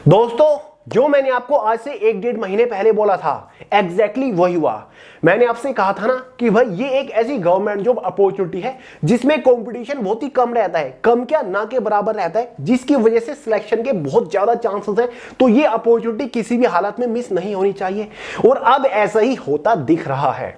दोस्तों, जो मैंने आपको आज से 1-1.5 महीने पहले बोला था एग्जैक्टली वही हुआ। मैंने आपसे कहा था ना कि भाई ये एक ऐसी गवर्नमेंट जॉब अपॉर्चुनिटी है जिसमें कंपटीशन बहुत ही कम रहता है, कम क्या ना के बराबर रहता है, जिसकी वजह से सिलेक्शन के बहुत ज्यादा चांसेस हैं। तो ये अपॉर्चुनिटी किसी भी हालत में मिस नहीं होनी चाहिए और अब ऐसा ही होता दिख रहा है।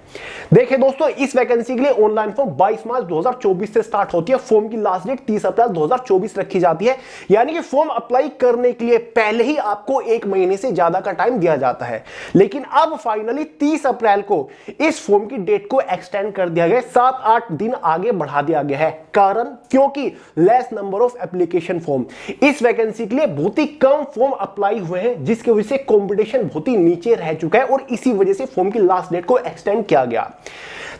देखिए दोस्तों, इस वैकेंसी के लिए ऑनलाइन फॉर्म 22 मार्च 2024 से स्टार्ट होती है। फॉर्म की लास्ट डेट 30 अप्रैल 2024 रखी जाती है, यानी कि फॉर्म अप्लाई करने के लिए पहले ही आपको 1 महीने से ज्यादा का टाइम दिया जाता है। लेकिन अब फाइनली 30 अप्रैल को इस फॉर्म की डेट को एक्सटेंड कर दिया गया, 7-8 दिन आगे बढ़ा दिया गया है। कारण क्योंकि less number of application form, इस वैकेंसी के लिए बहुत ही कम फॉर्म अप्लाई हुए हैं, जिसकी वजह से कंपटीशन बहुत ही नीचे रह चुका है और इसी वजह से फॉर्म की लास्ट डेट को एक्सटेंड किया गया।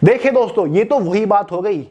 देखिए दोस्तों, ये तो वही बात हो गई,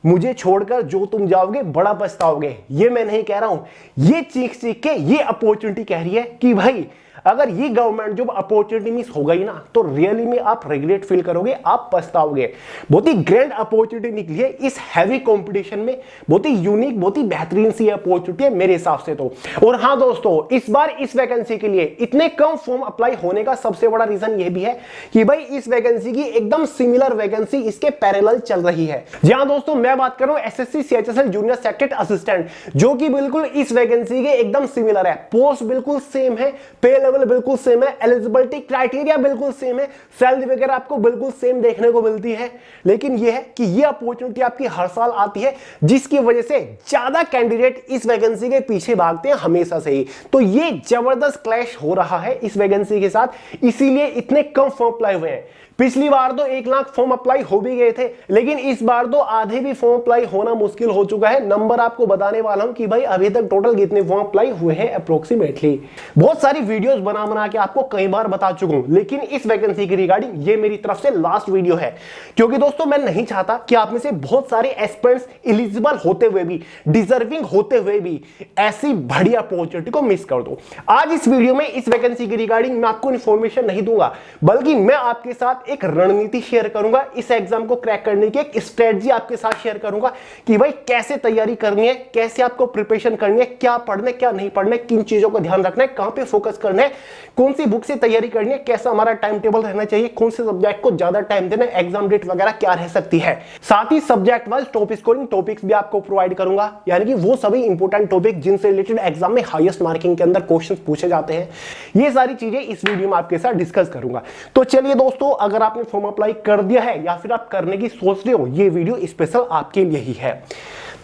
मुझे छोड़कर जो तुम जाओगे बड़ा पछताओगे। ये मैं नहीं कह रहा हूं, ये चीख के ये अपॉर्चुनिटी कह रही है कि भाई अगर ये गवर्नमेंट जॉब अपॉर्चुनिटी मिस हो गई ना तो रियली में आप रिग्रेट फील करोगे, आप पछताओगे। बहुत ही ग्रैंड अपॉर्चुनिटी निकली है इस हैवी कंपटीशन में, बहुत ही यूनिक, बहुत ही बेहतरीन सी अपॉर्चुनिटी है मेरे हिसाब से तो। और हां दोस्तों, इस बार इस वैकेंसी के लिए इतने कम फॉर्म अप्लाई होने का सबसे बड़ा रीजन यह भी है कि भाई इस वैकेंसी की एकदम सिमिलर वैकेंसी इसके पैरेलल चल रही है। जी हां दोस्तों, मैं बात कर रहा हूं SSC CHSL junior secretary assistant, जो कि बिल्कुल इस वैकेंसी के एकदम सिमिलर है। पोस्ट बिल्कुल सेम है, पे बिल्कुल सेम है, एलिजिबिलिटी क्राइटेरिया बिल्कुल सेम है, सैलरी वगैरह आपको बिल्कुल सेम देखने को मिलती है। लेकिन यह है कि यह अपॉर्चुनिटी आपकी हर साल आती है, जिसकी वजह से ज्यादा कैंडिडेट इस वैकेंसी के पीछे भागते हैं हमेशा से ही। तो ये जबरदस्त क्लैश हो रहा है इस वैकेंसी के साथ, इसीलिए इतने कम फॉर्म अप्लाई हुए हैं। पिछली बार तो 1 लाख फॉर्म अप्लाई हो भी गए थे, लेकिन इस बार तो आधे भी फॉर्म अप्लाई होना मुश्किल हो चुका है। नंबर आपको बताने वाला हूं कि भाई अभी तक टोटल कितने फॉर्म अप्लाई हुए हैं अप्रोक्सीमेटली। बहुत सारी वीडियोस बना के आपको कई बार बता चुका हूं, लेकिन इस वैकेंसी की रिगार्डिंग ये मेरी तरफ से लास्ट वीडियो है, क्योंकि दोस्तों मैं नहीं चाहता कि आप में से बहुत सारे एस्पिरेंट्स एलिजिबल होते हुए भी, डिजर्विंग होते हुए भी ऐसी बढ़िया अपॉर्चुनिटी को मिस कर दो। आज इस वीडियो में इस वैकेंसी की रिगार्डिंग मैं आपको इंफॉर्मेशन नहीं दूंगा, बल्कि मैं आपके साथ एक रणनीति शेयर करूंगा, इस एग्जाम को क्रैक करने की एक स्ट्रेटजी आपके साथ शेयर करूंगा कि भाई कैसे तैयारी करनी है, कैसे आपको प्रिपरेशन करनी है, क्या पढ़ना है क्या नहीं पढ़ना है, किन चीजों का ध्यान रखना है, कहां पे फोकस करना है, कौन सी बुक से तैयारी करनी है, कैसा हमारा टाइम टेबल रहना चाहिए, कौन से सब्जेक्ट को ज्यादा टाइम देना है, एग्जाम डेट वगैरह क्या रह सकती है। साथ ही subject wise top scoring topics भी आपको प्रोवाइड करूंगा, यानी कि वो सभी इंपोर्टेंट टॉपिक जिनसे रिलेटेड एग्जाम में हाईएस्ट मार्किंग के अंदर क्वेश्चंस पूछे जाते हैं। ये सारी चीजें इस वीडियो में आपके साथ डिस्कस करूंगा। तो चलिए दोस्तों, अगर आपने फॉर्म अप्लाई कर दिया है या फिर आप करने की सोच रहे हो, ये वीडियो स्पेशल आपके लिए ही है।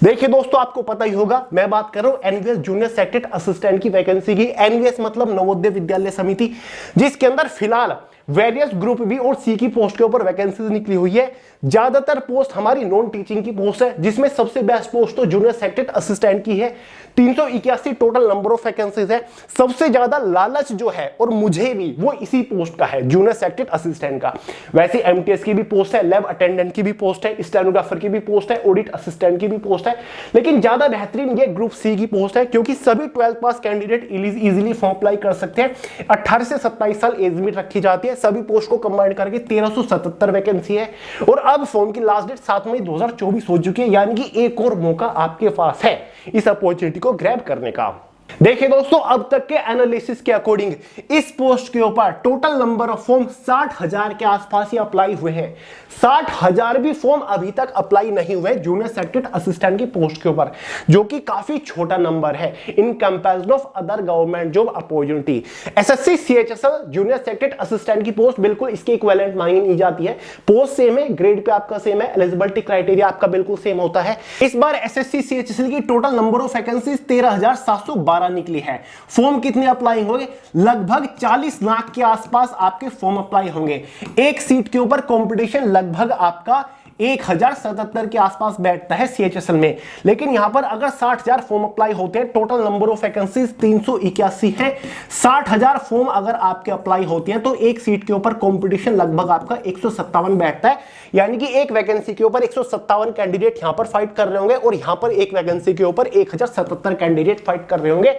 देखिए दोस्तों, आपको पता ही होगा मैं बात कर रहा हूं एनवीएस जूनियर सेक्रेटरी असिस्टेंट की वैकेंसी की। एनवीएस मतलब नवोदय विद्यालय समिति, जिसके अंदर फिलहाल वेरियस ग्रुप बी और सी की पोस्ट के ऊपर वैकेंसीज निकली हुई है। ज्यादातर पोस्ट हमारी नॉन टीचिंग की पोस्ट है, जिसमें सबसे बेस्ट पोस्ट तो जूनियर सेक्रेटरी असिस्टेंट की है। 381 टोटल नंबर ऑफ वैकेंसीज है। सबसे ज्यादा लालच जो है, और मुझे भी, वो इसी पोस्ट का है, जूनियर सेक्रेटरी असिस्टेंट का। वैसे एमटीएस की भी पोस्ट है, लैब अटेंडेंट की भी पोस्ट है, स्टेनोग्राफर की भी पोस्ट है, ऑडिट असिस्टेंट की भी पोस्ट है, लेकिन ज्यादा बेहतरीन ये ग्रुप सी की पोस्ट है, क्योंकि सभी 12th पास कैंडिडेट इजीली फॉर्म अप्लाई कर सकते हैं। 18 से 27 साल एज लिमिट रखी जाती है। सभी पोस्ट को कंबाइन करके 1377 वैकेंसी है और अब फॉर्म की लास्ट डेट 7 मई 2024 हो चुकी है, यानी कि एक और मौका आपके पास है इस अपॉर्चुनिटी को ग्रैब करने का। देखिए दोस्तों, अब तक के एनालिसिस के अकॉर्डिंग इस पोस्ट के ऊपर टोटल नंबर ऑफ फॉर्म 60,000 के आसपास ही अप्लाई हुए हैं। 60,000 भी फॉर्म अभी तक अप्लाई नहीं हुए जूनियर सेक्रेटरी असिस्टेंट की पोस्ट के ऊपर, जो कि काफी छोटा नंबर है in comparison of other government job opportunity. SSC CHSL junior secretary assistant की पोस्ट बिल्कुल इसके इक्विवेलेंट मानी जाती है। पोस्ट सेम है, ग्रेड पे आपका सेम है, एलिजिबिलिटी क्राइटेरिया आपका बिल्कुल सेम होता है। इस बार एसएससी सीएचएसएल की टोटल नंबर ऑफ वैकेंसीज 13,712 निकली है। फॉर्म कितने अप्लाई होंगे? लगभग 40 लाख के आसपास आपके फॉर्म अप्लाई होंगे। एक सीट के ऊपर कंपटीशन लगभग आपका 1077 के आसपास बैठता है सीएचएसएल में। लेकिन यहां पर अगर 60,000 फॉर्म अप्लाई होते हैं, टोटल नंबर ऑफ वैकेंसीज 381 है। 60,000 फॉर्म अगर आपके अप्लाई होती हैं तो एक सीट के ऊपर कंपटीशन लगभग आपका 157 बैठता है, यानी कि एक वैकेंसी के ऊपर 157 कैंडिडेट यहां पर फाइट कर रहे होंगे और यहां पर एक वैकेंसी के ऊपर 1077 कैंडिडेट फाइट कर रहे होंगे।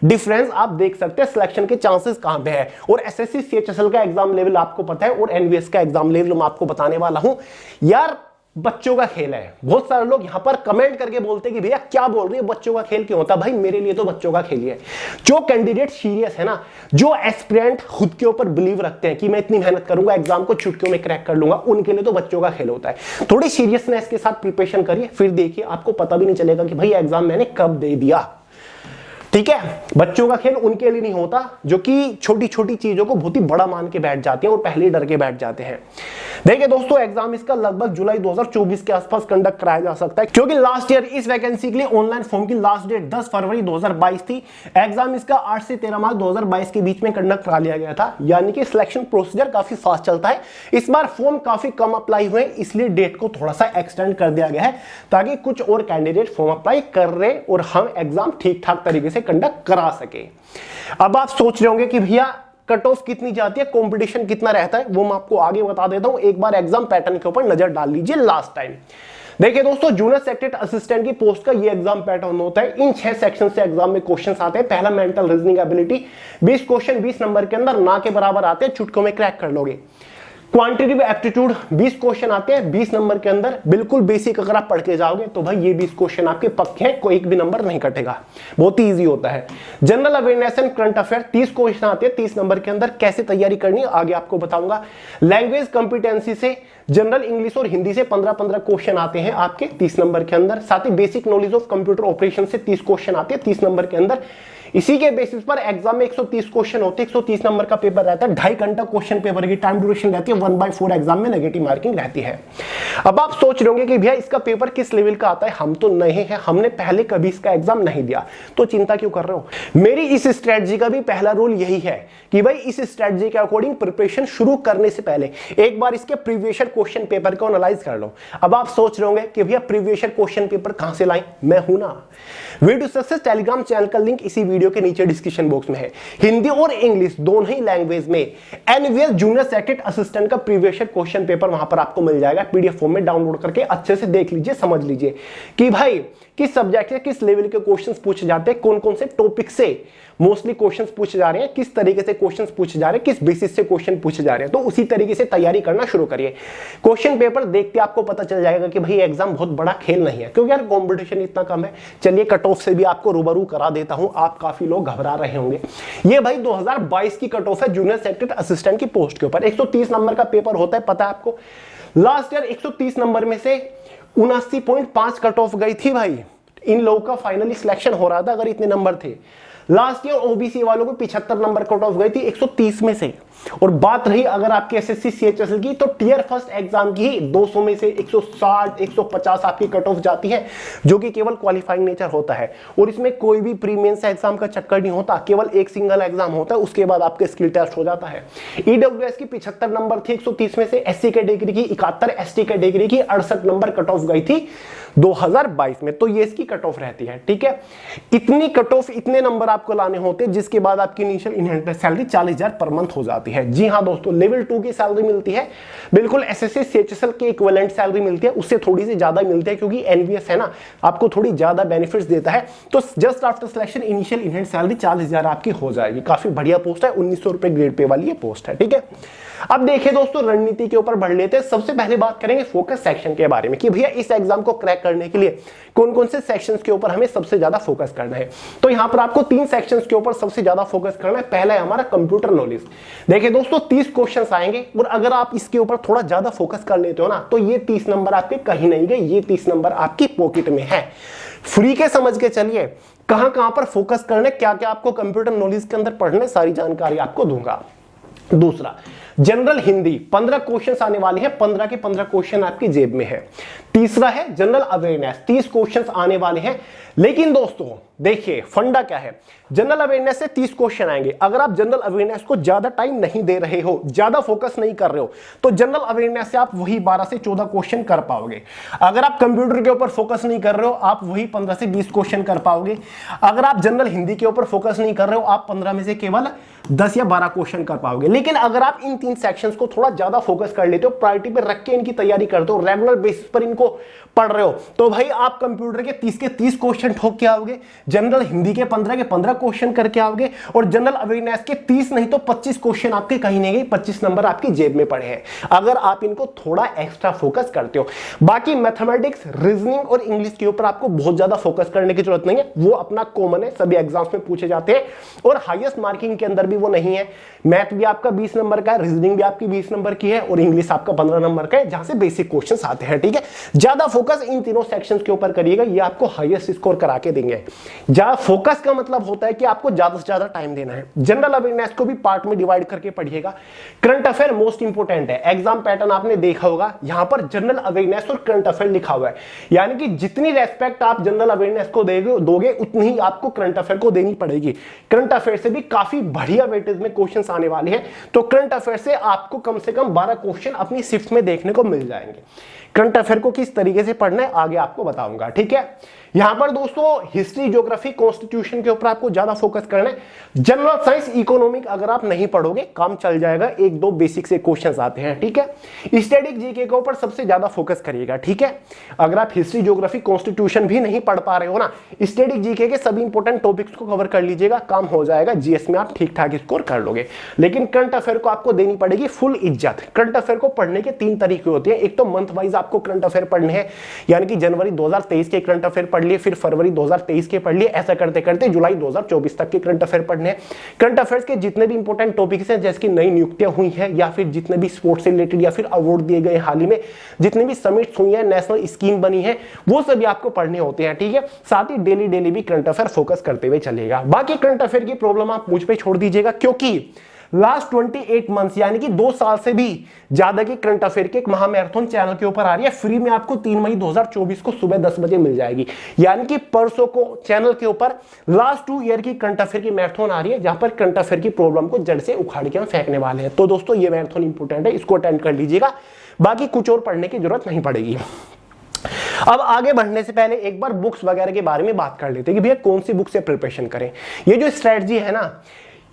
डिफरेंस आप देख सकते हैं सिलेक्शन के चांसेस कहां पे है। और एसएससी सीएचएसएल का एग्जाम लेवल आपको पता है और एनवीएस का एग्जाम लेवल मैं आपको बताने वाला हूं। यार बच्चों का खेल है। बहुत सारे लोग यहां पर कमेंट करके बोलते हैं कि भैया क्या बोल रहे हैं, बच्चों का खेल क्यों होता? भाई मेरे लिए तो बच्चों का खेल ही है। जो कैंडिडेट सीरियस है ना, जो एस्पिरेंट खुद के ऊपर बिलीव रखते हैं कि मैं इतनी मेहनत करूंगा, एग्जाम को चुटकियों में क्रैक कर लूंगा, उनके लिए तो बच्चों का खेल होता है। थोड़ी सीरियसनेस के साथ प्रिपरेशन करिए, फिर देखिए आपको पता भी नहीं चलेगा कि भाई एग्जाम मैंने कब दे दिया। ठीक है, बच्चों का खेल उनके लिए नहीं होता जो कि छोटी छोटी चीजों को बहुत ही बड़ा मान के बैठ जाते हैं और पहले ही डर के बैठ जाते हैं। देखिए दोस्तों, एग्जाम इसका लगभग जुलाई 2024 के आसपास कंडक्ट कराया जा सकता है, क्योंकि लास्ट ईयर इस वैकेंसी के लिए ऑनलाइन फॉर्म की लास्ट डेट 10 फरवरी 2022 थी। एग्जाम इसका 8 से 13 मार्च 2022 के बीच में कंडक्ट करा लिया गया था, यानी कि सिलेक्शन प्रोसीजर काफी फास्ट चलता है। इस बार फॉर्म काफी कम अप्लाई हुए, इसलिए डेट को थोड़ा सा एक्सटेंड कर दिया गया है ताकि कुछ और कैंडिडेट फॉर्म अप्लाई कर रहे और हम एग्जाम ठीक ठाक तरीके से कंडक्ट करा सके। अब आप सोच रहे होंगे कि भैया कट ऑफ कितनी जाती है, कंपटीशन कितना रहता है, वो मैं आपको आगे बता देता हूं। एक बार एग्जाम पैटर्न के ऊपर नजर डाल लीजिए लास्ट टाइम। देखिए दोस्तों, जूनियर सेक्रेटरी असिस्टेंट की पोस्ट का ये एग्जाम पैटर्न होता है। इन 6 सेक्शन से एग्जाम में क्वेश्चंस आते हैं। पहला mental reasoning ability, 20 question 20 number के अंदर ना के बराबर आते हैं, चुटकियों में क्रैक कर लोगे। क्वांटिटेटिव एप्टीट्यूड 20 क्वेश्चन आते हैं 20 नंबर के अंदर, बिल्कुल बेसिक अगर आप पढ़ के जाओगे तो भाई ये 20 क्वेश्चन आपके पक्के हैं, कोई एक भी नंबर नहीं कटेगा, बहुत ही इजी होता है। General awareness and current affair 30 question आते हैं 30 नंबर के अंदर, कैसे तैयारी करनी है आगे आपको बताऊंगा। लैंग्वेज कॉम्पिटेंसी से जनरल इंग्लिश और हिंदी से 15-15 क्वेश्चन आते हैं आपके 30 नंबर के अंदर। साथ ही basic knowledge of computer operation से 30 क्वेश्चन आते हैं 30 नंबर के अंदर। इसी के बेसिस पर एग्जाम में 130 क्वेश्चन होते हैं, 130 नंबर का पेपर रहता है, 2.5 घंटा क्वेश्चन पेपर की टाइम ड्यूरेशन रहती है, 1/4 एग्जाम में नेगेटिव मार्किंग रहती है। अब आप सोच रहे होंगे कि भैया इसका पेपर किस लेवल का आता है, हम तो नए हैं, हमने पहले कभी इसका एग्जाम नहीं दिया, तो चिंता क्यों कर रहे हो। मेरी इस स्ट्रेटजी का भी पहला रूल यही है कि भाई इस स्ट्रेटजी के अकॉर्डिंग प्रिपरेशन शुरू करने से पहले एक बार इसके प्रीवियस क्वेश्चन पेपर को एनालाइज कर लो। अब आप सोच रहे होंगे कि भैया प्रीवियस क्वेश्चन पेपर कहां से लाएं, मैं हूं ना। वीडियो सक्सेस टेलीग्राम चैनल का लिंक इसी वीडियो के नीचे डिस्क्रिप्शन बॉक्स में है। हिंदी और इंग्लिश दोनों ही लैंग्वेज में एनवीएस जूनियर सेक्रेटरी असिस्टेंट का प्रीवियस क्वेश्चन पेपर वहां पर आपको मिल जाएगा, पीडीएफ फॉर्म में डाउनलोड करके अच्छे से देख लीजिए, समझ लीजिए कि भाई किस सब्जेक्ट से किस लेवल के क्वेश्चंस पूछे जाते हैं, कौन कौन से टॉपिक से मोस्टली क्वेश्चंस पूछे जा रहे हैं, किस तरीके से क्वेश्चंस पूछे जा रहे हैं, किस बेसिस से क्वेश्चन पूछे जा रहे हैं। तो उसी तरीके से तैयारी करना शुरू करिए। क्वेश्चन पेपर देखते आपको पता चल जाएगा कि भाई एग्जाम बहुत बड़ा खेल नहीं है, क्योंकि यार कंपटीशन इतना कम है। चलिए कट ऑफ से भी आपको रूबरू करा देता हूं, आप काफी लोग घबरा रहे होंगे। ये भाई 2022 की कट ऑफ है जूनियर सेक्रेटरी असिस्टेंट की पोस्ट के ऊपर। 130 नंबर का पेपर होता है, पता है आपको। लास्ट ईयर 130 नंबर में से 79.5 कट ऑफ गई थी भाई। इन लोगों का फाइनली सिलेक्शन हो रहा था अगर इतने नंबर थे। लास्ट ईयर ओबीसी वालों को 75 नंबर कट ऑफ गई थी 130 में से। और बात रही अगर आपके एसएससी सीएचएसएल की, तो टियर फर्स्ट एग्जाम की 200 में से 160 150 आपकी कट ऑफ जाती है, जो कि केवल क्वालिफाइंग नेचर होता है। और इसमें कोई भी प्री मेंस एग्जाम का चक्कर नहीं होता, केवल एक सिंगल एग्जाम होता है, उसके बाद आपके स्किल टेस्ट हो जाता है। ईडब्ल्यूएस की 75 नंबर थी 130 में से, एससी कैटेगरी की 71, एसटी कैटेगरी की 68 नंबर कट ऑफ गई थी 2022 में। तो ये इसकी कट ऑफ रहती है, ठीक है। इतनी कट ऑफ, इतने नंबर आपको लाने होते हैं, जिसके बाद आपकी initial inherited salary 40,000 per month हो जाती है। जी हाँ दोस्तों, लेवल 2 की सैलरी मिलती है, बिल्कुल एसएससी सीएचएसएल के इक्विवेलेंट सैलरी मिलती है, उससे थोड़ी सी ज्यादा मिलती है, क्योंकि एनवीएस है ना, आपको थोड़ी ज्यादा बेनिफिट्स देता है। तो just after selection initial inherited salary 40,000 आपकी हो जाएगी। काफी बढ़िया पोस्ट है, 1900 रुपए ग्रेड पे वाली ये पोस्ट है, ठीक है। अब देखिए दोस्तों, रणनीति के ऊपर बढ़ लेते हैं। सबसे पहले बात करेंगे फोकस सेक्शन के बारे में कि भैया इस एग्जाम को क्रैक करने के लिए कौन कौन से सेक्शंस के ऊपर हमें सबसे ज्यादा फोकस करना है। तो यहां पर आपको 3 सेक्शंस के ऊपर सबसे ज्यादा फोकस करना है। पहला है हमारा कंप्यूटर नॉलेज। देखिए दोस्तों, 30 क्वेश्चंस आएंगे और अगर आप इसके ऊपर थोड़ा ज्यादा फोकस कर लेते हो ना, तो ये 30 नंबर आपके कहीं नहीं गए, ये 30 नंबर आपकी पॉकेट में है। फ्री के समझ के चलिए कहां पर फोकस करना है, क्या क्या आपको कंप्यूटर नॉलेज के अंदर पढ़ने, सारी जानकारी आपको दूंगा। दूसरा, जनरल हिंदी 15 क्वेश्चंस आने वाले हैं, 15 के 15 क्वेश्चन आपकी जेब में है। तीसरा है जनरल अवेयरनेस, 30 क्वेश्चंस आने वाले हैं। लेकिन दोस्तों देखिए फंडा क्या है, जनरल अवेयरनेस से 30 क्वेश्चन आएंगे। अगर आप जनरल अवेयरनेस को ज्यादा टाइम नहीं दे रहे हो, ज्यादा फोकस नहीं कर रहे हो, तो जनरल अवेयरनेस से आप वही 12 से 14 क्वेश्चन कर पाओगे। अगर आप कंप्यूटर के ऊपर फोकस नहीं कर रहे हो, आप वही 15 से 20 क्वेश्चन कर पाओगे। अगर आप जनरल हिंदी के ऊपर फोकस नहीं कर रहे हो, आप 15 में से केवल 10 या 12 क्वेश्चन कर पाओगे। लेकिन अगर आप इन इन सेक्शंस को थोड़ा ज्यादा फोकस कर लेते हो, प्रायोरिटी पे रख के इनकी तैयारी करते हो, रेगुलर बेसिस पर इनको पढ़ रहे हो, तो भाई आप कंप्यूटर के 30 के 30 क्वेश्चन ठोक के आओगे, जनरल हिंदी के 15 के 15 क्वेश्चन करके आओगे, और जनरल अवेयरनेस के 30 नहीं तो 25 क्वेश्चन आपके कहीं नहीं गए, 25 नंबर आपकी जेब में पड़े हैं अगर आप इनको थोड़ा एक्स्ट्रा फोकस करते हो। बाकी मैथमेटिक्स, रीजनिंग और इंग्लिश के ऊपर आपको बहुत ज्यादा फोकस करने की जरूरत नहीं है, वो अपना कॉमन है, सभी एग्जाम्स में पूछे जाते हैं और हाईएस्ट मार्किंग के अंदर भी वो नहीं है। मैथ भी आपका 20 नंबर का है, रीजनिंग भी आपकी 20 नंबर की है और इंग्लिश आपका 15 नंबर का है, जहां से बेसिक क्वेश्चंस आते हैं। ठीक है, ज्यादा फोकस इन तीनों सेक्शंस के ऊपर करिएगा, ये आपको हाईएस्ट स्कोर करा के देंगे। ज्यादा फोकस का मतलब होता है कि आपको ज्यादा से ज्यादा टाइम देना है। जनरल अवेयरनेस को भी पार्ट में डिवाइड करके पढ़िएगा। करंट अफेयर मोस्ट इंपोर्टेंट है, एग्जाम पैटर्न आपने देखा होगा, यहां पर जनरल अवेयरनेस और करंट अफेयर लिखा हुआ है, यानी कि जितनी रेस्पेक्ट आप जनरल अवेयरनेस को दोगे उतनी ही आपको करंट अफेयर को देनी पड़ेगी। करंट अफेयर से भी काफी बढ़िया वेटेज में क्वेश्चंस आने वाले हैं, तो करंट अफेयर से आपको कम से कम 12 क्वेश्चन अपनी शिफ्ट में देखने को मिल जाएंगे। करंट अफेयर को किस तरीके से पढ़ना है आगे आपको बताऊंगा। ठीक है, यहां पर दोस्तों हिस्ट्री, ज्योग्राफी, कॉन्स्टिट्यूशन के ऊपर आपको ज्यादा फोकस करना है। जनरल साइंस, इकोनॉमिक अगर आप नहीं पढ़ोगे काम चल जाएगा, एक दो बेसिक से क्वेश्चंस आते हैं। ठीक है, स्टैटिक जीके के ऊपर सबसे ज्यादा फोकस करिएगा। ठीक है, अगर आप हिस्ट्री, ज्योग्राफी, कॉन्स्टिट्यूशन भी नहीं पढ़ पा रहे हो ना, स्टैटिक जीके के सभी इंपोर्टेंट टॉपिक्स को कवर कर लीजिएगा, काम हो जाएगा, जीएस में आप ठीक ठाक स्कोर कर लोगे। लेकिन करंट अफेयर को आपको देनी पड़ेगी फुल इज्जत। करंट अफेयर को पढ़ने के 3 तरीके होते हैं, एक तो मंथ वाइज आपको करंट अफेयर पढ़ने हैं, यानी कि जनवरी 2023 के करंट अफेयर पढ़ लिए, फिर फरवरी 2023 के पढ़ लिए, ऐसा करते करते जुलाई 2024 तक के करंट अफेयर पढ़ने हैं। करंट अफेयर्स के जितने भी इंपोर्टेंट टॉपिक्स हैं, जैसे कि नई नियुक्तियां हुई हैं या फिर जितने भी स्पोर्ट्स से रिलेटेड या फिर अवार्ड दिए गए हाल ही में, जितने भी समिट्स हुई हैं, नेशनल स्कीम बनी है, वो सभी आपको पढ़ने होते हैं। ठीक है, साथ ही डेली भी करंट अफेयर फोकस करते हुए चलेगा। बाकी करंट अफेयर की प्रॉब्लम आप मुझ पे छोड़ दीजिएगा, क्योंकि लास्ट 28 मंथ्स यानी कि 2 साल से भी ज्यादा की करंट अफेयर की एक महामैराथन चैनल के ऊपर आ रही है, फ्री में आपको 3 मई 2024 को सुबह 10 बजे मिल जाएगी। यानी कि परसों को चैनल के ऊपर लास्ट 2 ईयर की करंट अफेयर की मैराथन आ रही है, जहां पर करंट अफेयर की प्रॉब्लम को जड़ से उखाड़ के हम फेंकने वाले हैं। तो दोस्तों ये मैराथन इंपोर्टेंट है, इसको अटेंड कर लीजिएगा, बाकी कुछ और पढ़ने की जरूरत नहीं पड़ेगी। अब आगे बढ़ने से पहले एक बार बुक्स वगैरह के बारे में बात कर लेते हैं कि भैया कौन सी बुक से प्रिपरेशन करें। ये जो स्ट्रेटजी है ना,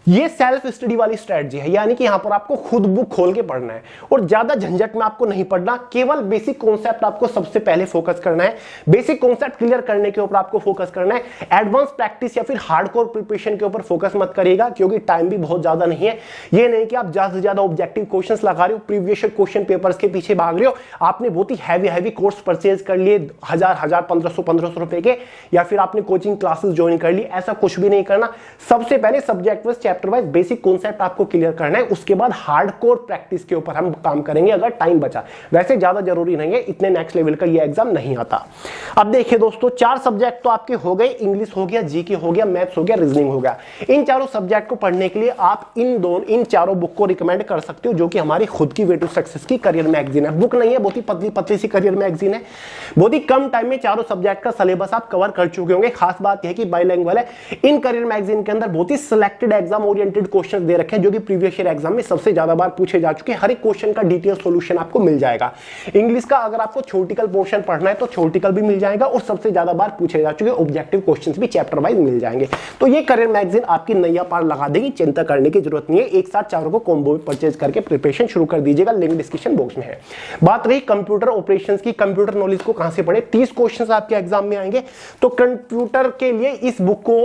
ये सेल्फ स्टडी वाली स्ट्रेटजी है, यानी कि यहां पर आपको खुद बुक खोल के पढ़ना है और ज्यादा झंझट में आपको नहीं पढ़ना, केवल बेसिक कॉन्सेप्ट आपको सबसे पहले फोकस करना है। बेसिक कॉन्सेप्ट क्लियर करने के ऊपर आपको फोकस करना है। एडवांस प्रैक्टिस या फिर हार्डकोर प्रिपरेशन के ऊपर फोकस मत करिएगा, क्योंकि टाइम भी बहुत ज्यादा नहीं है। ये नहीं कि आप ज्यादा से ज्यादा ऑब्जेक्टिव क्वेश्चंस लगा रहे हो, प्रीवियस क्वेश्चन पेपर्स के पीछे भाग रहे हो, आपने बहुत ही हैवी कोर्स परचेज कर लिए 1000 1500 रुपए के, या फिर आपने कोचिंग क्लासेस ज्वाइन कर ली, ऐसा कुछ भी नहीं करना। सबसे पहले subject wise, chapter wise basic concept आपको क्लियर करना है, उसके बाद हार्डकोर प्रैक्टिस के ऊपर हम काम करेंगे अगर टाइम बचा। वैसे ज्यादा जरूरी नहीं है, इतने नेक्स्ट लेवल का ये एग्जाम नहीं आता। अब देखिए दोस्तों, 4 सब्जेक्ट तो आपके हो गए, इंग्लिश हो गया, जीके हो गया, मैथ्स हो गया, रीजनिंग हो गया। इन चारों सब्जेक्ट को पढ़ने के लिए आप इन चारों बुक को रिकमेंड कर सकते हो, जो कि हमारी खुद की वे टू सक्सेस की करियर मैगजीन है। बुक नहीं है, बहुत ही पतली सी करियर मैगजीन है। बहुत ही कम टाइम में चारों सब्जेक्ट का सिलेबस आप कवर कर चुके होंगे। खास बात यह है कि बाइलिंगुअल है। इन करियर मैगजीन के अंदर बहुत ही सिलेक्टेड एग्जाम ओरिएंटेड क्वेश्चन दे रखे हैं, जो कि प्रीवियस ईयर एग्जाम में सबसे ज्यादा बार पूछे जा चुके हैं। हर एक क्वेश्चन का डिटेल सॉल्यूशन आपको मिल जाएगा। इंग्लिश का अगर आपको थ्योरेटिकल पोर्शन पढ़ना है तो थ्योरेटिकल भी मिल जाएगा, और सबसे ज्यादा बार पूछे जा चुके ऑब्जेक्टिव क्वेश्चंस भी चैप्टर वाइज मिल जाएंगे। तो ये करियर मैगजीन आपकी नैया पार लगा देगी, चिंता करने की जरूरत नहीं है। एक साथ चारों को कॉम्बो में परचेज करके प्रिपरेशन शुरू कर दीजिएगा, लिंक डिस्क्रिप्शन बॉक्स में है। बात रही कंप्यूटर ऑपरेशंस की, कंप्यूटर नॉलेज को कहां से पढ़े। 30 क्वेश्चंस आपके एग्जाम में आएंगे, तो कंप्यूटर के लिए इस बुक को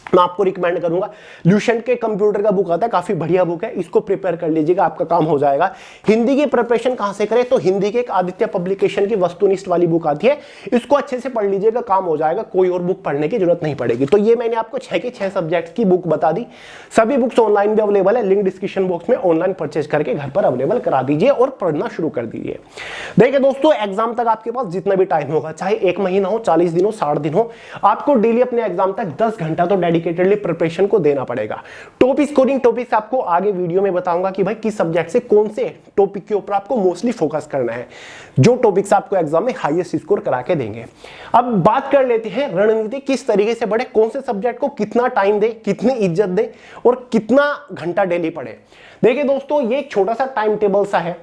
मैं आपको रिकमेंड करूंगा। ल्यूसेंट के कंप्यूटर का बुक आता है, काफी बढ़िया बुक है, इसको प्रिपेयर कर लीजिएगा, आपका काम हो जाएगा। हिंदी की प्रिपरेशन कहां से करें, तो हिंदी के एक आदित्य पब्लिकेशन की वस्तुनिष्ठ वाली बुक आती है, इसको अच्छे से पढ़ लीजिएगा, काम हो जाएगा, कोई और बुक पढ़ने की जरूरत नहीं पड़ेगी। तो ये मैंने आपको 6 के 6 सब्जेक्ट की बुक बता दी। सभी बुक्स ऑनलाइन भी अवेलेबल है, लिंक डिस्क्रिप्शन बॉक्स में, ऑनलाइन परचेज करके घर पर अवेलेबल करा दीजिए और पढ़ना शुरू कर दीजिए। देखिए दोस्तों, एग्जाम तक आपके पास जितना भी टाइम होगा, चाहे 1 महीना हो, 40 दिन हो, 60 दिन हो, आपको डेली अपने एग्जाम तक 10 घंटा तो डेडिकेटेडली प्रिपरेशन को देना पड़ेगा। टॉपिक स्कोरिंग टॉपिक्स आपको आगे वीडियो में बताऊंगा कि भाई किस सब्जेक्ट से कौन से टॉपिक के ऊपर आपको मोस्टली फोकस करना है, जो टॉपिक्स आपको एग्जाम में हाईएस्ट स्कोर करा के देंगे। अब बात कर लेते हैं रणनीति, किस तरीके से पढ़े, कौन से सब्जेक्ट को कितना टाइम दे, कितनी इज्जत दे और कितना घंटा डेली पढ़े। देखिए दोस्तों, ये एक छोटा सा टाइम टेबल सा है।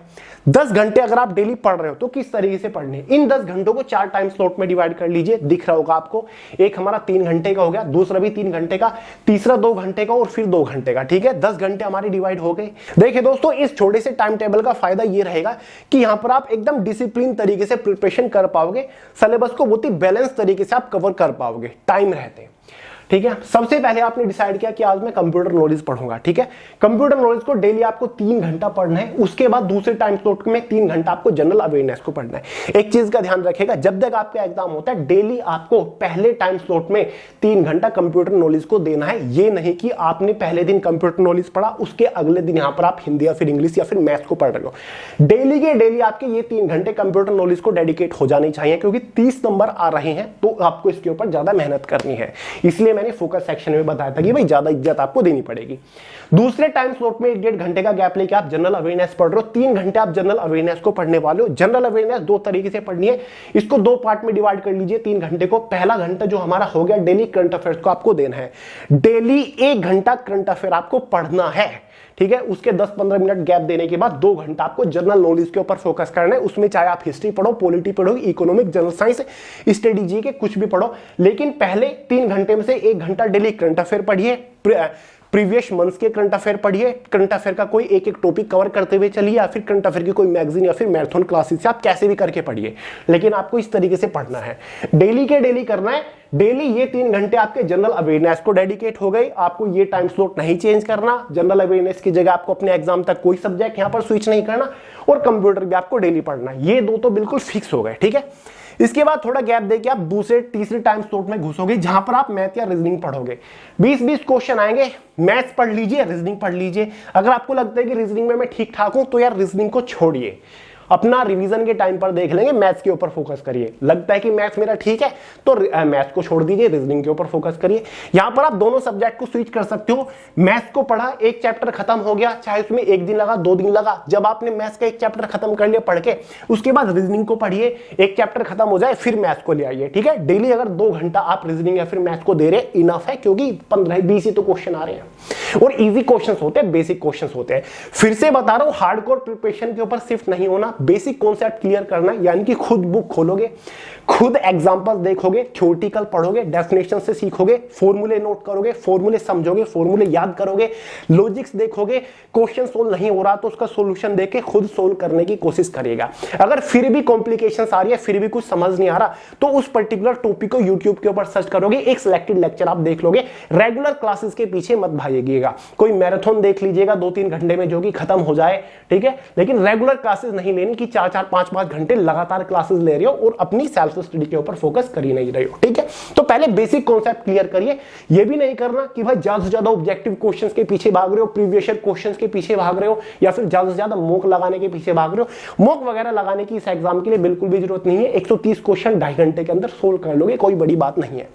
10 घंटे अगर आप डेली पढ़ रहे हो तो किस तरीके से पढ़ने, इन 10 घंटों को 4 टाइम स्लॉट में डिवाइड कर लीजिए, दिख रहा होगा आपको। एक हमारा 3 घंटे का हो गया, दूसरा भी 3 घंटे का, तीसरा 2 घंटे का और फिर 2 घंटे का, ठीक है। 10 घंटे हमारे डिवाइड हो गए। देखिए दोस्तों, इस छोटे से टाइम टेबल का फायदा ये रहेगा कि यहां पर आप एकदम डिसिप्लिन तरीके से प्रिपरेशन कर पाओगे, सिलेबस को बहुत ही बैलेंस तरीके से आप कवर कर पाओगे टाइम रहते। ठीक है, सबसे पहले आपने डिसाइड किया कि आज मैं कंप्यूटर नॉलेज पढ़ूंगा, ठीक है। कंप्यूटर नॉलेज को डेली आपको 3 घंटा पढ़ना है। उसके बाद दूसरे टाइम स्लॉट में 3 घंटा आपको जनरल अवेयरनेस को पढ़ना है। एक चीज का ध्यान रखिएगा, जब तक आपका एग्जाम होता है डेली आपको पहले टाइम स्लॉट में 3 घंटा कंप्यूटर नॉलेज को देना है। ये नहीं कि आपने पहले दिन कंप्यूटर नॉलेज पढ़ा, उसके अगले दिन यहां पर आप हिंदी या फिर इंग्लिश या फिर मैथ्स को पढ़ रहे हो। डेली के डेली आपके ये 3 घंटे कंप्यूटर नॉलेज को डेडिकेट हो जाने चाहिए, क्योंकि 30 नंबर आ रहे हैं तो आपको इसके ऊपर ज्यादा मेहनत करनी है। इसलिए मैंने फोकस सेक्शन में बताया था कि भाई ज्यादा इज्जत आपको देनी पड़ेगी। दूसरे टाइम स्लॉट में 1-1.5 घंटे का गैप लेके आप जनरल अवेयरनेस पढ़ रहे हो। 3 घंटे आप जनरल अवेयरनेस को पढ़ने वाले हो। जनरल अवेयरनेस 2 तरीके से पढ़नी है, इसको 2 पार्ट में डिवाइड कर लीजिए 3 घंटे को। पहला घंटा जो हमारा हो गया डेली करंट अफेयर्स को आपको देना है। डेली 1 घंटा करंट अफेयर आपको पढ़ना है, ठीक है। उसके 10-15 मिनट गैप देने के बाद 2 घंटा आपको जनरल नॉलेज के ऊपर फोकस करना है। उसमें चाहे आप हिस्ट्री पढ़ो, पॉलिटी पढ़ो, इकोनॉमिक, जनरल साइंस, स्ट्रेटेजी के कुछ भी पढ़ो, लेकिन पहले 3 घंटे में से 1 घंटा डेली करंट अफेयर पढ़िए, प्रीवियस मंथ्स के करंट अफेयर पढ़िए। करंट अफेयर का कोई एक टॉपिक कवर करते हुए चलिए, या फिर करंट अफेयर की कोई मैगजीन या फिर मैराथन क्लासेस से आप कैसे भी करके पढ़िए, लेकिन आपको इस तरीके से पढ़ना है। डेली के डेली करना है। डेली ये 3 घंटे आपके जनरल अवेयरनेस को डेडिकेट हो गए। आपको ये टाइम स्लॉट नहीं चेंज करना। जनरल अवेयरनेस की जगह आपको अपने एग्जाम तक कोई सब्जेक्ट यहां पर स्विच नहीं करना, और कंप्यूटर भी आपको डेली पढ़ना है। ये 2 तो बिल्कुल फिक्स हो गए, ठीक है। इसके बाद थोड़ा गैप देके आप दूसरे तीसरे टाइम स्लॉट में घुसोगे, जहां पर आप मैथ या रीजनिंग पढ़ोगे। 20-20 क्वेश्चन आएंगे, मैथ्स पढ़ लीजिए, रीजनिंग पढ़ लीजिए। अगर आपको लगता है कि रीजनिंग में मैं ठीक ठाक हूं तो यार रीजनिंग को छोड़िए, अपना रिवीजन के टाइम पर देख लेंगे, मैथ्स के ऊपर फोकस करिए। लगता है कि मैथ्स मेरा ठीक है तो मैथ्स को छोड़ दीजिए, रीजनिंग के ऊपर फोकस करिए। यहां पर आप दोनों सब्जेक्ट को स्विच कर सकते हो। मैथ्स को पढ़ा, एक चैप्टर खत्म हो गया, चाहे उसमें 1 दिन लगा, 2 दिन लगा, जब आपने मैथ्स का एक चैप्टर खत्म कर लिया पढ़ के, उसके बाद रीजनिंग को पढ़िए, एक चैप्टर खत्म हो जाए फिर मैथ्स को ले आइए, ठीक है। डेली अगर 2 घंटा आप रीजनिंग या फिर मैथ्स को दे रहे इनफ है, क्योंकि 15-20 ही तो क्वेश्चन आ रहे हैं और इजी क्वेश्चन होते हैं, बेसिक क्वेश्चन होते हैं। फिर से बता रहा हूं, हार्डकोर प्रिपरेशन के ऊपर शिफ्ट नहीं होना, बेसिक कॉन्सेप्ट क्लियर करना, यानी कि खुद बुक खोलोगे, खुद एग्जांपल देखोगे, थ्योरेटिकल पढ़ोगे, डेफिनेशन से सीखोगे, फॉर्मूले नोट करोगे, फॉर्मूले समझोगे, फॉर्मूले याद करोगे, लॉजिक्स देखोगे। क्वेश्चन सोल्व नहीं हो रहा तो उसका सॉल्यूशन देके खुद सोल्व करने की कोशिश करिएगा। अगर फिर भी कॉम्प्लिकेशंस आ रही है, फिर भी कुछ समझ नहीं आ रहा, तो उस पर्टिकुलर टॉपिक को यूट्यूब के ऊपर सर्च करोगे, एक सिलेक्टेड लेक्चर आप देख लोगे। रेगुलर क्लासेस के पीछे मत भागिएगा। कोई मैराथन देख लीजिएगा 2-3 घंटे में जो कि खत्म हो जाए, ठीक है, लेकिन रेगुलर क्लासेस नहीं लेनी कि 4-4, 5-5 घंटे लगातार क्लासेस ले रहे हो और अपनी सेल्फ स्टडी के ऊपर फोकस कर ही नहीं रहे हो, ठीक है। तो पहले बेसिक कॉन्सेप्ट क्लियर करिए। ये भी नहीं करना कि भाई ज्यादा से ज्यादा ऑब्जेक्टिव क्वेश्चंस के पीछे भाग रहे हो, प्रीवियस ईयर क्वेश्चंस के पीछे भाग रहे हो, या फिर ज्यादा से ज्यादा मॉक लगाने के पीछे भाग रहे हो। मॉक वगैरह लगाने की इस एग्जाम के लिए बिल्कुल भी जरूरत नहीं है। 130 क्वेश्चन 2.5 घंटे के अंदर सोल्व कर लोगे, कोई बड़ी बात नहीं है।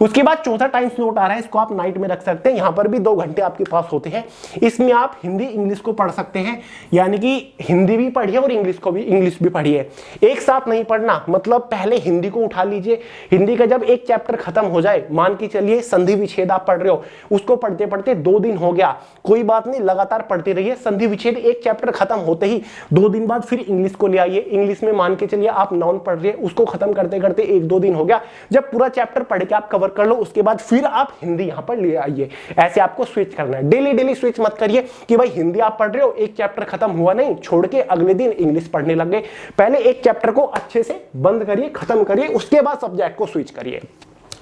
उसके बाद चौथा टाइम स्लॉट आ रहा है, इसको आप नाइट में रख सकते हैं। यहां पर भी 2 घंटे आपके पास होते हैं। इसमें आप हिंदी इंग्लिश को पढ़ सकते हैं, यानी कि हिंदी भी पढ़िए और इंग्लिश भी पढ़िए। एक साथ नहीं पढ़ना, मतलब पहले हिंदी को उठा लीजिए। हिंदी का जब एक चैप्टर खत्म हो जाए, मान के चलिए संधि विच्छेद आप पढ़ रहे हो, उसको पढ़ते पढ़ते 2 दिन हो गया, कोई बात नहीं, लगातार पढ़ते रहिए। संधि विच्छेद एक चैप्टर खत्म होते ही 2 दिन बाद फिर इंग्लिश को ले आइए। इंग्लिश में मान के चलिए आप नाउन पढ़ रहे हैं, उसको खत्म करते करते 1-2 दिन हो गया, जब पूरा चैप्टर पढ़ के आप कवर कर लो, उसके बाद फिर आप हिंदी यहां पर ले आइए। ऐसे आपको स्विच करना है। डेली स्विच मत करिए कि भाई हिंदी आप पढ़ रहे हो, एक चैप्टर खत्म हुआ नहीं, छोड़ के अगले दिन इंग्लिश पढ़ने लग गए। पहले एक चैप्टर को अच्छे से बंद करिए, खत्म करिए, उसके बाद सब्जेक्ट को स्विच करिए,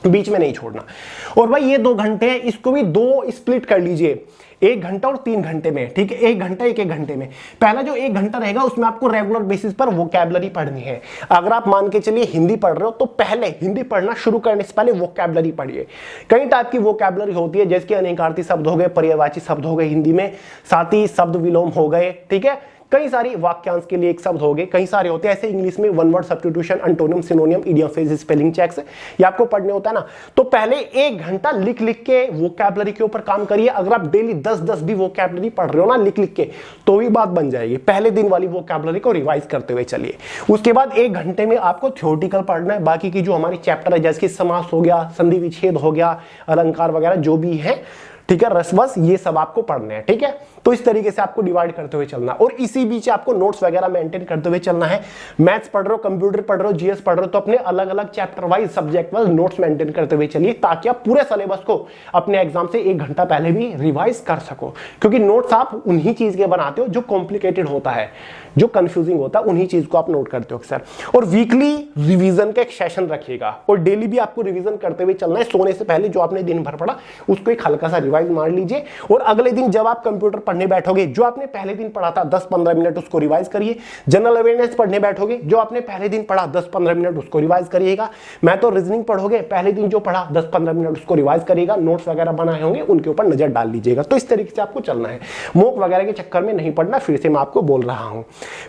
बीच में नहीं छोड़ना। और भाई ये 2 घंटे हैं, इसको भी 2 स्प्लिट कर लीजिए, 1 घंटा और 3 घंटे में, ठीक है। 1 घंटा 1-1 घंटे में। पहला जो 1 घंटा रहेगा उसमें आपको रेगुलर बेसिस पर वोकैबुलरी पढ़नी है। अगर आप मान के चलिए हिंदी पढ़ रहे हो तो पहले हिंदी पढ़ना शुरू करने से पहले वोकैबुलरी पढ़िए। कई टाइप की वोकैबुलरी होती है, जैसे कि अनेकार्थी शब्द हो गए, पर्यायवाची शब्द हो गए हिंदी में, साथ ही शब्द विलोम हो गए, ठीक है। कई सारी वाक्यांश के लिए एक शब्द हो गए, कई सारे होते हैं। ऐसे इंग्लिश में 1 word substitution, antonym, synonym, idiom phrase, spelling checks, ये आपको पढ़ने होता है ना। तो पहले 1 घंटा लिख लिख के वोकैबुलरी के ऊपर काम करिए। अगर आप डेली 10-10 भी वोकैबुलरी पढ़ रहे हो ना लिख लिख के, तो भी बात बन जाएगी। पहले दिन वाली वोकैबुलरी को रिवाइज करते हुए चलिए। उसके बाद 1 घंटे में आपको थ्योरेटिकल पढ़ना है। बाकी की जो हमारी चैप्टर है, जैसे कि समास हो गया, संधि विच्छेद हो गया, अलंकार वगैरह जो भी है, ठीक है, रस बस ये सब आपको पढ़ने हैं। ठीक है, तो इस तरीके से आपको डिवाइड करते हुए चलना और इसी बीच आपको नोट्स वगैरह मेंटेन करते हुए चलना है। मैथ्स पढ़ रहे हो, कंप्यूटर पढ़ रहे हो, जीएस पढ़ रहे हो, तो अपने अलग अलग chapter wise subject wise notes maintain करते हुए चलिए, ताकि आप पूरे सिलेबस को अपने एग्जाम से 1 घंटा पहले भी रिवाइज कर सको। क्योंकि नोट्स आप उन्हीं चीज के बनाते हो जो कॉम्प्लिकेटेड होता है, जो कंफ्यूजिंग होता है, उन्हीं चीज को आप नोट करते हो अक्सर। और वीकली रिवीजन का एक सेशन रखिएगा और डेली भी आपको रिवीजन करते हुए चलना है। सोने से पहले जो आपने दिन भर पढ़ा उसको एक हल्का सा रिवाइज मार लीजिए और अगले दिन जब आप कंप्यूटर पढ़ने बैठोगे, जो आपने पहले दिन पढ़ा था 10-15 मिनट उसको रिवाइज करिए। जनरल अवेयरनेस पढ़ने बैठोगे, जो आपने पहले दिन पढ़ा 10-15 मिनट उसको रिवाइज करिएगा। मैं तो रीजनिंग पढ़ोगे, पहले दिन जो पढ़ा 10-15 मिनट उसको रिवाइज करिएगा। नोट्स वगैरह बनाए होंगे उनके ऊपर नजर डाल लीजिएगा। तो इस तरीके से आपको चलना है, मॉक वगैरह के चक्कर में नहीं पड़ना। फिर से मैं आपको बोल रहा हूं,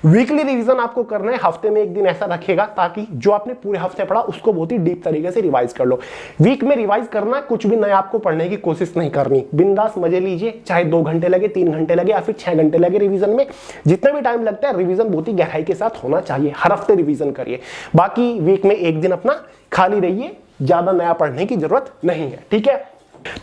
वीकली रिवीजन आपको करना है। हफ्ते में एक दिन ऐसा रखेगा ताकि जो आपने पूरे हफ्ते पढ़ा उसको बहुत ही डीप तरीके से रिवाइज कर लो। वीक में रिवाइज करना, कुछ भी नया आपको पढ़ने की कोशिश नहीं करनी। बिंदास मजे लीजिए, चाहे 2 घंटे लगे, 3 घंटे लगे या फिर 6 घंटे लगे रिवीजन में, जितना भी टाइम लगता है रिवीजन बहुत ही गहराई के साथ होना चाहिए। हर हफ्ते रिवीजन करिए, बाकी वीक में एक दिन अपना खाली रहिए, ज्यादा नया पढ़ने की जरूरत नहीं है। ठीक है,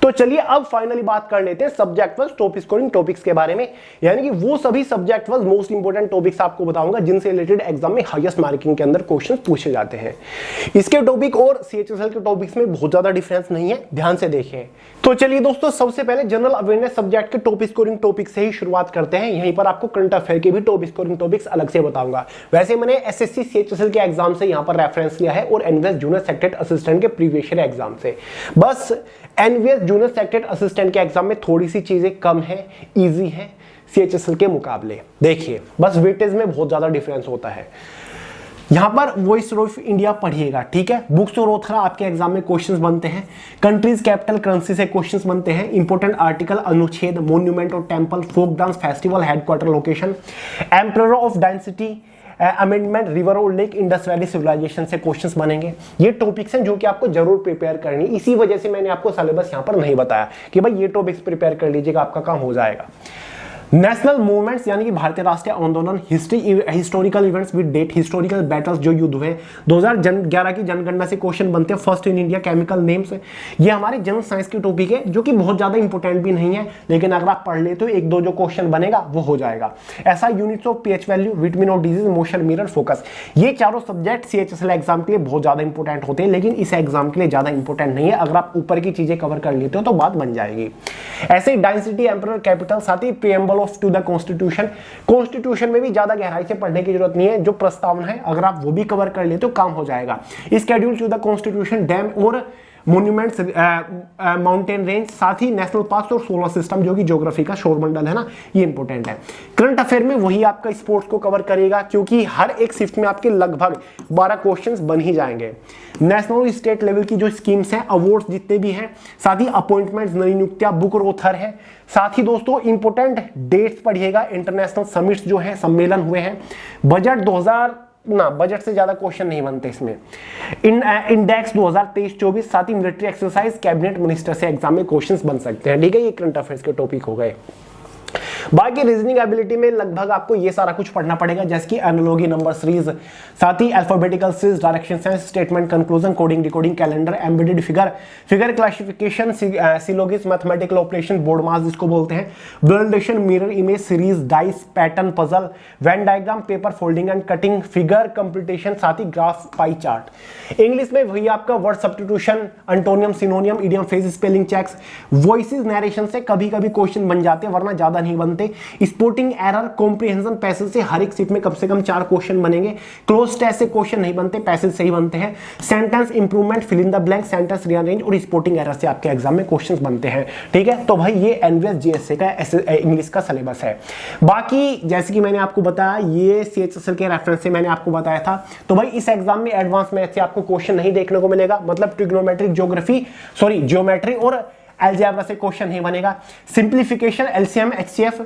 तो चलिए अब फाइनली बात कर लेते हैं subject wise top scoring topics के बारे में, यानी कि वो सभी subject wise most important topics आपको बताऊंगा जिनसे रिलेटेड एग्जाम में हाईएस्ट मार्किंग के अंदर क्वेश्चन पूछे जाते हैं। इसके टॉपिक और सीएचएसएल के टॉपिक्स में बहुत ज्यादा डिफरेंस नहीं है, ध्यान से देखें। तो चलिए दोस्तों, सबसे पहले जनरल अवेयरनेस सब्जेक्ट के टॉप स्कोरिंग टॉपिक से ही शुरुआत करते हैं। यहीं पर आपको करंट अफेयर के भी टॉप स्कोरिंग टॉपिक्स अलग से बताऊंगा। वैसे मैंने एसएससी सीएचएसएल के एग्जाम से यहां पर रेफरेंस लिया है और एनवीएस जूनियर सेक्रेटरी असिस्टेंट के प्रीवियस ईयर एग्जाम से। बस एनवीएस जूनियर सेक्रेटरी असिस्टेंट के एग्जाम में थोड़ी सी चीजें कम है, इजी है सीएचएसएल के मुकाबले। देखिए, बस वेटेज में बहुत ज्यादा डिफरेंस होता है। यहां पर वॉइस ऑफ इंडिया पढ़िएगा, ठीक है। बुक्स और ऑथर आपके एग्जाम में क्वेश्चंस बनते हैं। कंट्रीज कैपिटल करेंसी से क्वेश्चंस बनते हैं। इंपोर्टेंट आर्टिकल, अनुच्छेद, मोन्यूमेंट और temple, folk dance, festival, headquarter location, emperor of dynasty, amendment, river और लेक, इंडस वैली सिविलाइजेशन से क्वेश्चंस बनेंगे। ये टॉपिक्स हैं जो कि आपको जरूर प्रिपेयर करनी। इसी वजह से मैंने आपको सिलेबस यहां पर नहीं बताया कि भाई ये टॉपिक्स प्रिपेयर कर लीजिएगा, आपका काम हो जाएगा। नेशनल मूवमेंट्स यानी कि भारतीय राष्ट्रीय आंदोलन, historical events with date, historical battles जो युद्ध हुए, 2011 की जनगणना से क्वेश्चन बनते हैं। First in India chemical names, ये हमारे जनरल साइंस की टॉपिक है जो कि बहुत ज्यादा इंपॉर्टेंट भी नहीं है, लेकिन अगर आप पढ़ लेते हो 1-2 जो क्वेश्चन बनेगा वो हो जाएगा। ऐसा units of pH value, vitamin of disease, motion, mirror, focus, ये चारों सब्जेक्ट सीएचएसएल एग्जाम के लिए बहुत ज्यादा इंपॉर्टेंट होते हैं, लेकिन इस एग्जाम के लिए ज्यादा इंपॉर्टेंट नहीं है। अगर आप ऊपर की चीजें कवर कर लेते हो तो बात बन जाएगी। ऐसे डायनेस्टी, एम्परर, कैपिटल, साथ ही preamble of to the constitution में भी ज्यादा गहराई से पढ़ने की जरूरत नहीं है। जो प्रस्तावना है अगर आप वो भी कवर कर लेते हो काम हो जाएगा। Schedule to the constitution, dam और मोन्यूमेंट्स, माउंटेन रेंज, साथ ही नेशनल पार्क और सोलर सिस्टम जो कि ज्योग्राफी का शोरमंडल है ना, ये इंपॉर्टेंट है। करंट अफेयर में वही आपका स्पोर्ट्स को कवर करेगा, क्योंकि हर एक शिफ्ट में आपके लगभग 12 क्वेश्चंस बन ही जाएंगे। नेशनल और स्टेट लेवल की जो स्कीम्स हैं, अवार्ड्स जितने भी हैं, साथ ही अपॉइंटमेंट्स, नई नियुक्तियां, बुक और ऑथर है। साथ ही दोस्तों इंपॉर्टेंट डेट्स पढ़िएगा, इंटरनेशनल समिट्स जो है, सम्मेलन हुए हैं। बजट 2000 ना, बजट से ज्यादा क्वेश्चन नहीं बनते इसमें। इंडेक्स 2023-24, साथ ही मिलिट्री एक्सरसाइज, कैबिनेट मिनिस्टर से एग्जाम में क्वेश्चंस बन सकते हैं। ठीक है, ये करंट अफेयर्स के टॉपिक हो गए। बाकी रीजनिंग एबिलिटी में लगभग आपको ये सारा कुछ पढ़ना पड़ेगा, जैसे कि एनालॉजी, नंबर सीरीज, साथ ही alphabetical series, direction sense, statement, conclusion, coding, decoding, calendar, embedded figure classification, syllogism, mathematical operation, BODMAS जिसको बोलते हैं, ब्लेंडेशन, mirror image, series, dice, pattern, puzzle, venn diagram, paper folding and cutting, figure computation, साथ ही graph, pie chart. English में वही आपका word substitution, antonym, synonym, idiom, phrase, spelling checks, voices, narration से कभी कभी क्वेश्चन बन जाते हैं, वरना ज्यादा नहीं बनते। स्पोर्टिंग एरर, कॉम्प्रिहेंशन, पैसेज से हर एक सीट में कम से कम 4 क्वेश्चन बनेंगे। क्लोज टेस्ट से क्वेश्चन नहीं बनते, पैसेज से ही बनते हैं। Sentence improvement, fill in the blank, sentence rearrange और स्पोर्टिंग एरर से आपके एग्जाम में क्वेश्चंस बनते हैं। ठीक है, तो भाई ये एनवीएस जीएसए का इंग्लिश का सिलेबस है। बाकी जैसे कि मैंने आपको बताया, ये सीएचएसएल के रेफरेंस से मैंने आपको बताया था। तो भाई इस एग्जाम में एडवांस मैथ से आपको क्वेश्चन नहीं देखने को मिलेगा, मतलब ट्रिग्नोमेट्रिक, ज्योमेट्री और अलजेब्रा से क्वेश्चन नहीं बनेगा। Simplification, LCM, HCF,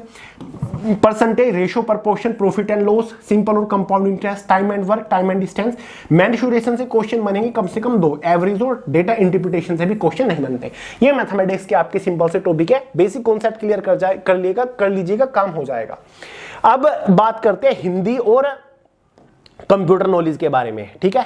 percentage, ratio, proportion, profit and loss, simple और compound interest, time and work, time and distance, mensuration से क्वेश्चन बनेंगे कम से कम 2। एवरेज और डेटा इंटरप्रिटेशन से भी क्वेश्चन नहीं बनते। ये मैथमेटिक्स के आपके सिंपल से टॉपिक है, बेसिक कॉन्सेप्ट क्लियर कर लीजिएगा, काम हो जाएगा। अब बात करते हैं हिंदी और कंप्यूटर नॉलेज के बारे में। ठीक है,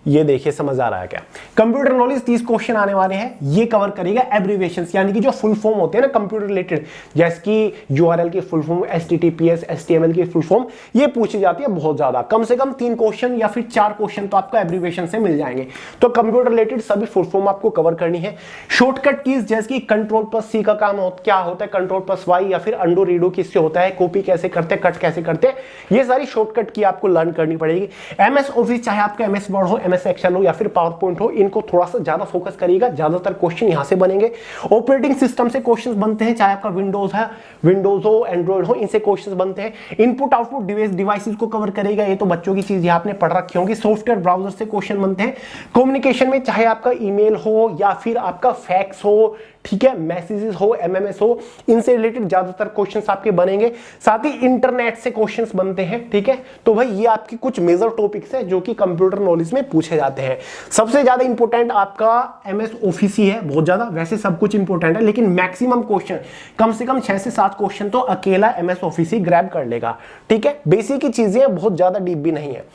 ये देखिए समझ आ रहा है क्या? कंप्यूटर नॉलेज 30 क्वेश्चन आने वाले हैं, ये कवर करेगा एब्रिविएशंस यानी कि जो फुल फॉर्म होते हैं ना कंप्यूटर रिलेटेड, जैसे कि यूआरएल की फुल फॉर्म, एचटीटीपीएस, एचटीएमएल की फुल फॉर्म, ये पूछी जाती है बहुत ज्यादा। कम से कम 3 क्वेश्चन या फिर 4 क्वेश्चन तो आपको एब्रिविएशन से मिल जाएंगे। तो कंप्यूटर रिलेटेड सभी फुल फॉर्म आपको कवर करनी है। शॉर्टकट कीज जैसे कि कंट्रोल+C का काम क्या होता है, कंट्रोल+Y या फिर अंडो रीडो किससे होता है, कॉपी कैसे करते हैं, कट कैसे करते हैं, ये सारी शॉर्टकट की आपको लर्न करनी पड़ेगी। एमएस ऑफिस चाहे आपका एमएस वर्ड हो, एमएस एक्सेल हो या फिर पावर पॉइंट हो, इनको थोड़ा सा ज्यादा फोकस करिएगा, ज्यादातर क्वेश्चन यहां से बनेंगे। ऑपरेटिंग सिस्टम से क्वेश्चंस बनते हैं, चाहे आपका विंडोज है, विंडोज हो, एंड्रॉइड हो, इनसे क्वेश्चंस बनते हैं। इनपुट आउटपुट डिवाइसेस को कवर करेगा, ये तो बच्चों की चीज आपने पढ़ रखी होगी। सॉफ्टवेयर ब्राउजर से क्वेश्चन बनते हैं। कम्युनिकेशन में चाहे आपका ईमेल हो या फिर आपका फैक्स हो, ठीक है, मैसेजेस हो, एमएमएस हो, इनसे रिलेटेड ज्यादातर क्वेश्चंस आपके बनेंगे। साथ ही इंटरनेट से क्वेश्चंस बनते हैं, ठीक है। तो भाई ये आपकी कुछ मेजर टॉपिक्स है जो कि कंप्यूटर नॉलेज में पूछे जाते हैं। सबसे ज्यादा इंपॉर्टेंट आपका एमएस ऑफिस ही है, बहुत ज्यादा, वैसे सब कुछ इंपॉर्टेंट है लेकिन मैक्सिमम क्वेश्चन, कम से कम 6 से 7 क्वेश्चन तो अकेला एमएस ऑफिस ही ग्रैब कर लेगा, ठीक है। बेसिक की चीजें बहुत ज्यादा डीप भी नहीं है।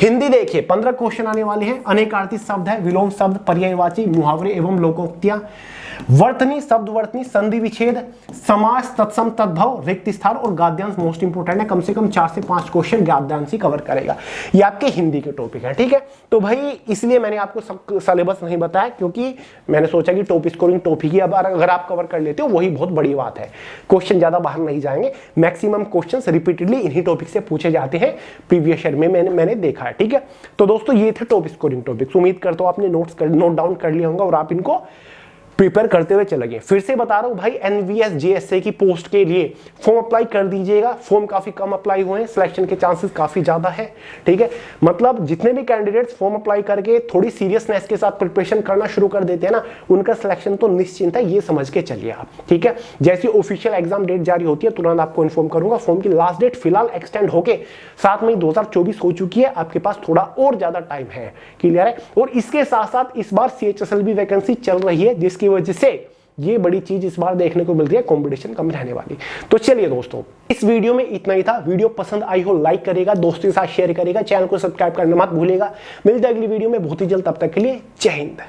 हिंदी देखिए 15 क्वेश्चन आने वाले हैं। अनेकार्थी शब्द है, विलोम शब्द, पर्यायवाची, मुहावरे एवं लोकोक्तियां, वर्तनी, शब्द वर्तनी, संधि विच्छेद, समास, तत्सम, तद्भव, रिक्त स्थान और गद्यांश मोस्ट इंपोर्टेंट है। कम से कम 4 से 5 क्वेश्चन गद्यांश ही कवर करेगा। ये आपके हिंदी के टॉपिक है, ठीक है। तो भाई इसलिए मैंने आपको सिलेबस नहीं बताया क्योंकि मैंने सोचा कि टॉप स्कोरिंग टॉपिक ही अब अगर आप कवर कर लेते हो वही बहुत बड़ी बात है। क्वेश्चन ज्यादा बाहर नहीं जाएंगे, मैक्सिमम क्वेश्चन रिपीटेडली इन्हीं टॉपिक से पूछे जाते हैं प्रीवियस ईयर में, मैंने देखा है, ठीक है। तो दोस्तों ये थे टॉप स्कोरिंग टॉपिक्स। उम्मीद करता हूं आपने नोट डाउन कर लिया होगा और आप इनको प्रिपेयर करते हुए चलेंगे। फिर से बता रहा हूं भाई, एनवीएस जेएसए की पोस्ट के लिए फॉर्म अप्लाई कर दीजिएगा। फॉर्म काफी कम अप्लाई हुए हैं, सिलेक्शन के चांसेस काफी ज्यादा है, ठीक है। मतलब जितने भी कैंडिडेट्स फॉर्म अप्लाई करके थोड़ी सीरियसनेस के साथ प्रिपरेशन करना शुरू कर देते हैं ना, उनका सिलेक्शन तो निश्चिंत है, ये समझ के चलिए आप, ठीक है। जैसी ऑफिशियल एग्जाम डेट जारी होती है तुरंत आपको इन्फॉर्म करूंगा। फॉर्म की लास्ट डेट फिलहाल एक्सटेंड होके 7 मई 2024 हो चुकी है। आपके पास थोड़ा और ज्यादा टाइम है, क्लियर है। और इसके साथ साथ इस बार CHSLB वैकेंसी चल रही है, जिसकी वजह से ये बड़ी चीज इस बार देखने को मिल रही है, कंपटीशन कम रहने वाली। तो चलिए दोस्तों, इस वीडियो में इतना ही था। वीडियो पसंद आई हो लाइक करेगा, दोस्तों के साथ शेयर करेगा, चैनल को सब्सक्राइब करना मत भूलेगा। मिलते हैं अगली वीडियो में बहुत ही जल्द, तब तक के लिए जय हिंद।